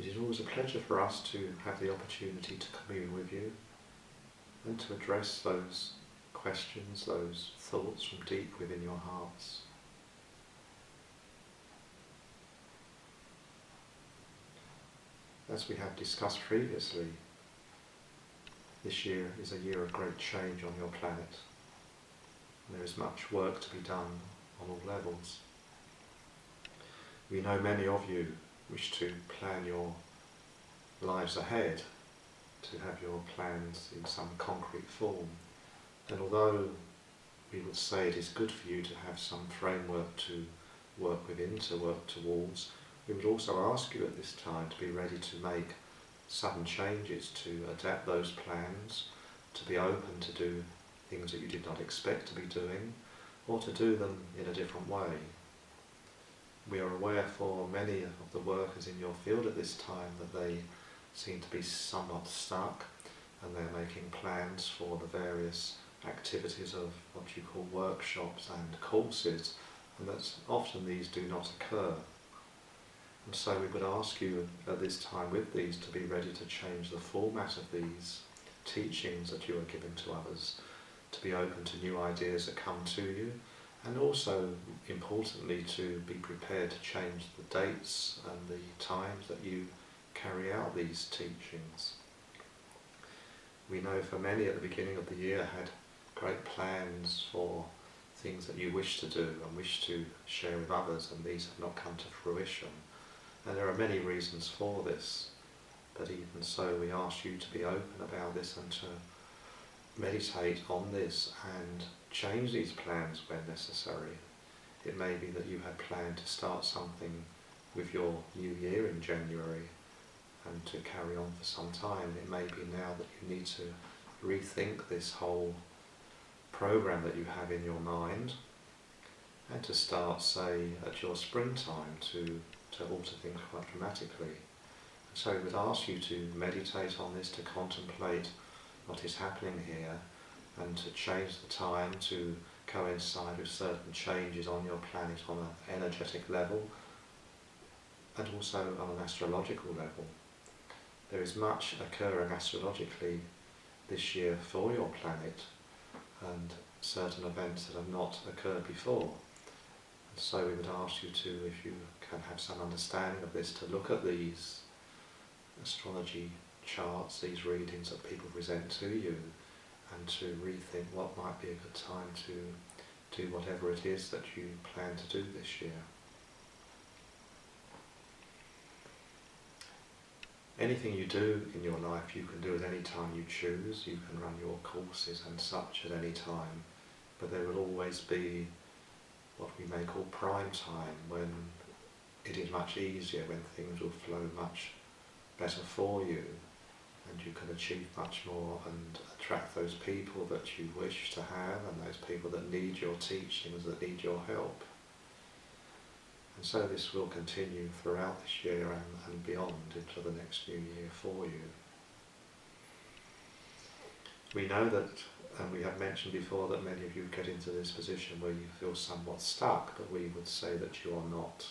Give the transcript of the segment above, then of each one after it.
It is always a pleasure for us to have the opportunity to commune with you and to address those questions, those thoughts from deep within your hearts. As we have discussed previously, this year is a year of great change on your planet. There is much work to be done on all levels. We know many of you wish to plan your lives ahead, to have your plans in some concrete form. And although we would say it is good for you to have some framework to work within, to work towards, we would also ask you at this time to be ready to make sudden changes, to adapt those plans, to be open to do things that you did not expect to be doing, or to do them in a different way. We are aware for many of the workers in your field at this time that they seem to be somewhat stuck, and they're making plans for the various activities of what you call workshops and courses, and that often these do not occur. And so we would ask you at this time with these to be ready to change the format of these teachings that you are giving to others, to be open to new ideas that come to you, and also, importantly, to be prepared to change the dates and the times that you carry out these teachings. We know for many at the beginning of the year had great plans for things that you wish to do and wish to share with others, and these have not come to fruition. And there are many reasons for this, but even so we ask you to be open about this and to meditate on this and change these plans when necessary. It may be that you had planned to start something with your new year in January and to carry on for some time. It may be now that you need to rethink this whole program that you have in your mind and to start, say, at your springtime to alter things quite dramatically. And so we would ask you to meditate on this, to contemplate what is happening here, and to change the time to coincide with certain changes on your planet on an energetic level and also on an astrological level. There is much occurring astrologically this year for your planet and certain events that have not occurred before. And so we would ask you to, if you can have some understanding of this, to look at these astrology charts, these readings that people present to you, and to rethink what might be a good time to do whatever it is that you plan to do this year. Anything you do in your life you can do at any time you choose. You can run your courses and such at any time, but there will always be what we may call prime time, when it is much easier, when things will flow much better for you, and you can achieve much more and attract those people that you wish to have and those people that need your teachings, that need your help. And so this will continue throughout this year and beyond into the next new year for you. We know that, and we have mentioned before, that many of you get into this position where you feel somewhat stuck, but we would say that you are not.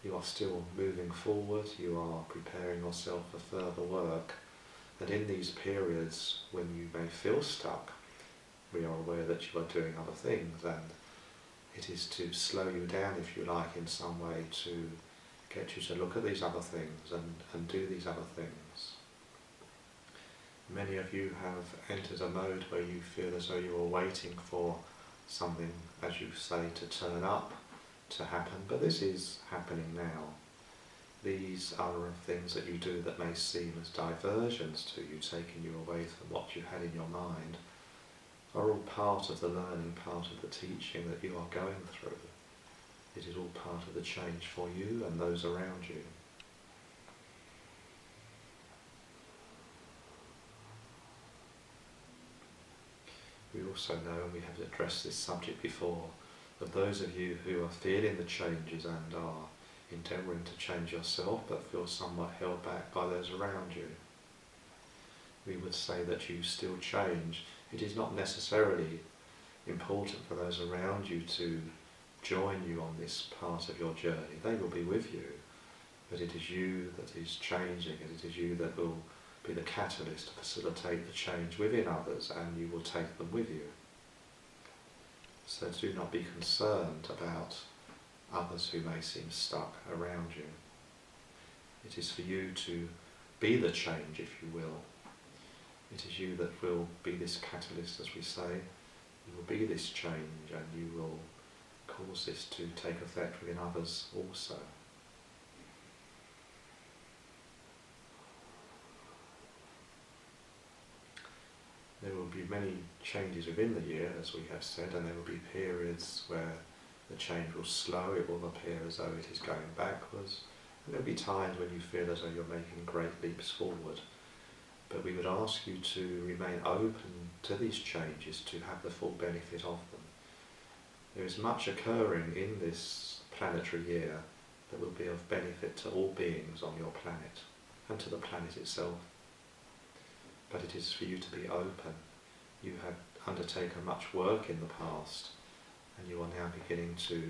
You are still moving forward, you are preparing yourself for further work, and in these periods when you may feel stuck, we are aware that you are doing other things, and it is to slow you down, if you like, in some way, to get you to look at these other things and do these other things. Many of you have entered a mode where you feel as though you are waiting for something, as you say, to turn up, to happen, but this is happening now. These are things that you do that may seem as diversions to you, taking you away from what you had in your mind, are all part of the learning, part of the teaching that you are going through. It is all part of the change for you and those around you. We also know, and we have addressed this subject before, that those of you who are feeling the changes and are endeavouring to change yourself but feel somewhat held back by those around you, we would say that you still change. It is not necessarily important for those around you to join you on this part of your journey. They will be with you, but it is you that is changing, and it is you that will be the catalyst to facilitate the change within others, and you will take them with you. So do not be concerned about others who may seem stuck around you. It is for you to be the change, if you will. It is you that will be this catalyst, as we say. You will be this change, and you will cause this to take effect within others also. There will be many changes within the year, as we have said, and there will be periods where the change will slow, it will appear as though it is going backwards, and there will be times when you feel as though you're making great leaps forward. But we would ask you to remain open to these changes, to have the full benefit of them. There is much occurring in this planetary year that will be of benefit to all beings on your planet, and to the planet itself. But it is for you to be open. You have undertaken much work in the past, and you are now beginning to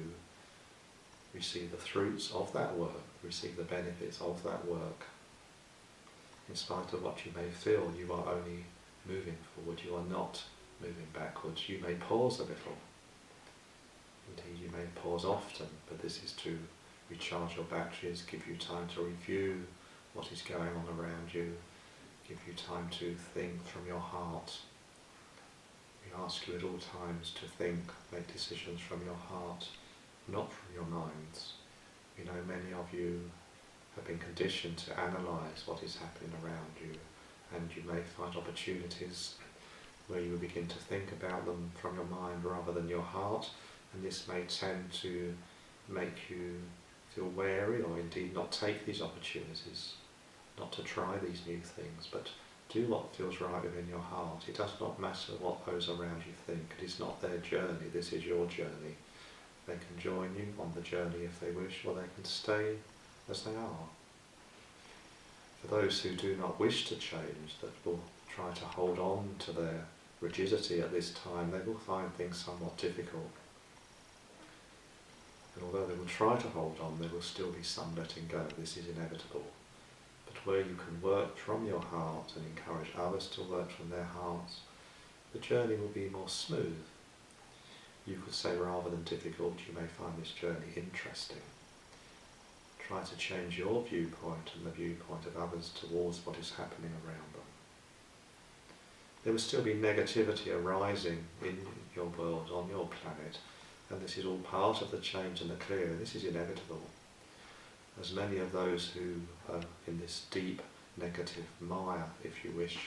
receive the fruits of that work, receive the benefits of that work. In spite of what you may feel, you are only moving forward, you are not moving backwards. You may pause a little. Indeed, you may pause often, but this is to recharge your batteries, give you time to review what is going on around you, give you time to think from your heart. We ask you at all times to think, make decisions from your heart, not from your minds. We know many of you have been conditioned to analyse what is happening around you, and you may find opportunities where you will begin to think about them from your mind rather than your heart, and this may tend to make you feel wary, or indeed not take these opportunities, not to try these new things, but do what feels right within your heart. It does not matter what those around you think. It is not their journey, this is your journey. They can join you on the journey if they wish, or they can stay as they are. For those who do not wish to change, that will try to hold on to their rigidity at this time, they will find things somewhat difficult. And although they will try to hold on, there will still be some letting go. This is inevitable. But where you can work from your heart and encourage others to work from their hearts, the journey will be more smooth. You could say rather than difficult, you may find this journey interesting. Try to change your viewpoint and the viewpoint of others towards what is happening around them. There will still be negativity arising in your world, on your planet, and this is all part of the change and the clear. This is inevitable. As many of those who are in this deep negative mire, if you wish,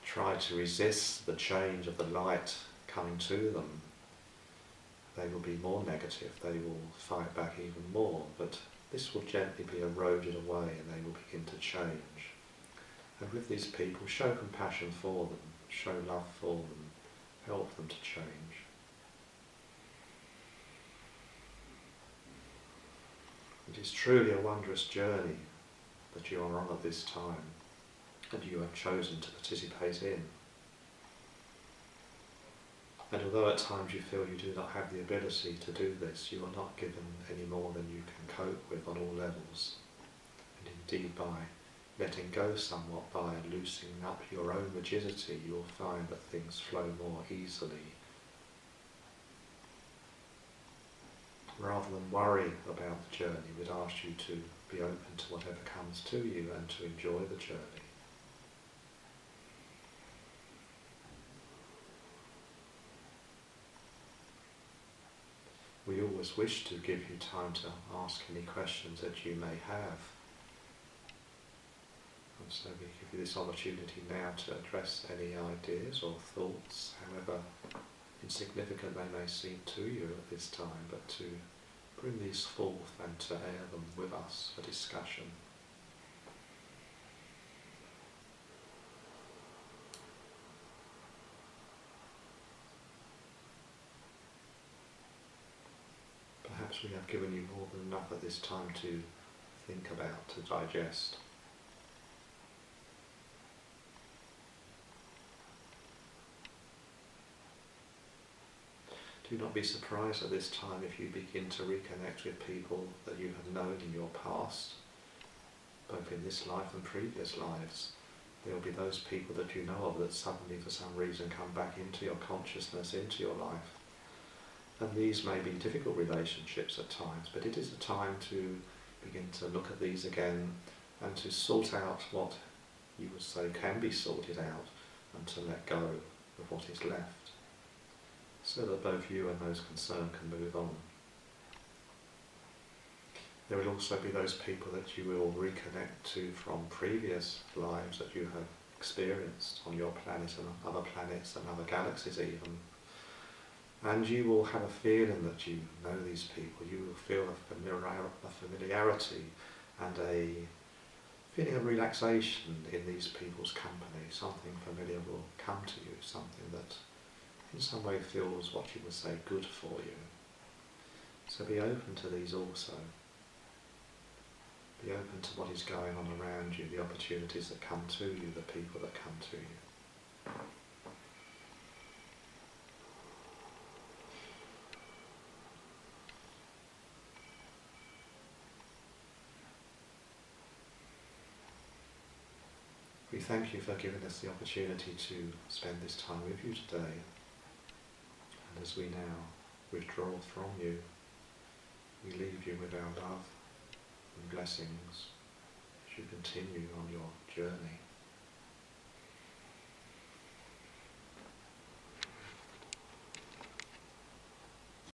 try to resist the change of the light coming to them, they will be more negative, they will fight back even more, but this will gently be eroded away and they will begin to change. And with these people, show compassion for them, show love for them, help them to change. It is truly a wondrous journey that you are on at this time, and you have chosen to participate in. And although at times you feel you do not have the ability to do this, you are not given any more than you can cope with on all levels. And indeed, by letting go somewhat, by loosening up your own rigidity, you will find that things flow more easily. Rather than worry about the journey, we'd ask you to be open to whatever comes to you and to enjoy the journey. We always wish to give you time to ask any questions that you may have. And so we give you this opportunity now to address any ideas or thoughts, however insignificant they may seem to you at this time, but to bring these forth and to air them with us for discussion. Perhaps we have given you more than enough at this time to think about, to digest. Do not be surprised at this time if you begin to reconnect with people that you have known in your past, both in this life and previous lives. There will be those people that you know of that suddenly for some reason come back into your consciousness, into your life. And these may be difficult relationships at times, but it is a time to begin to look at these again and to sort out what you would say can be sorted out, and to let go of what is left, so that both you and those concerned can move on. There will also be those people that you will reconnect to from previous lives that you have experienced on your planet and other planets and other galaxies even. And you will have a feeling that you know these people. You will feel a familiarity and a feeling of relaxation in these people's company. Something familiar will come to you, something that in some way feels what you would say good for you. So be open to these also. Be open to what is going on around you, the opportunities that come to you, the people that come to you. We thank you for giving us the opportunity to spend this time with you today. And as we now withdraw from you, we leave you with our love and blessings as you continue on your journey.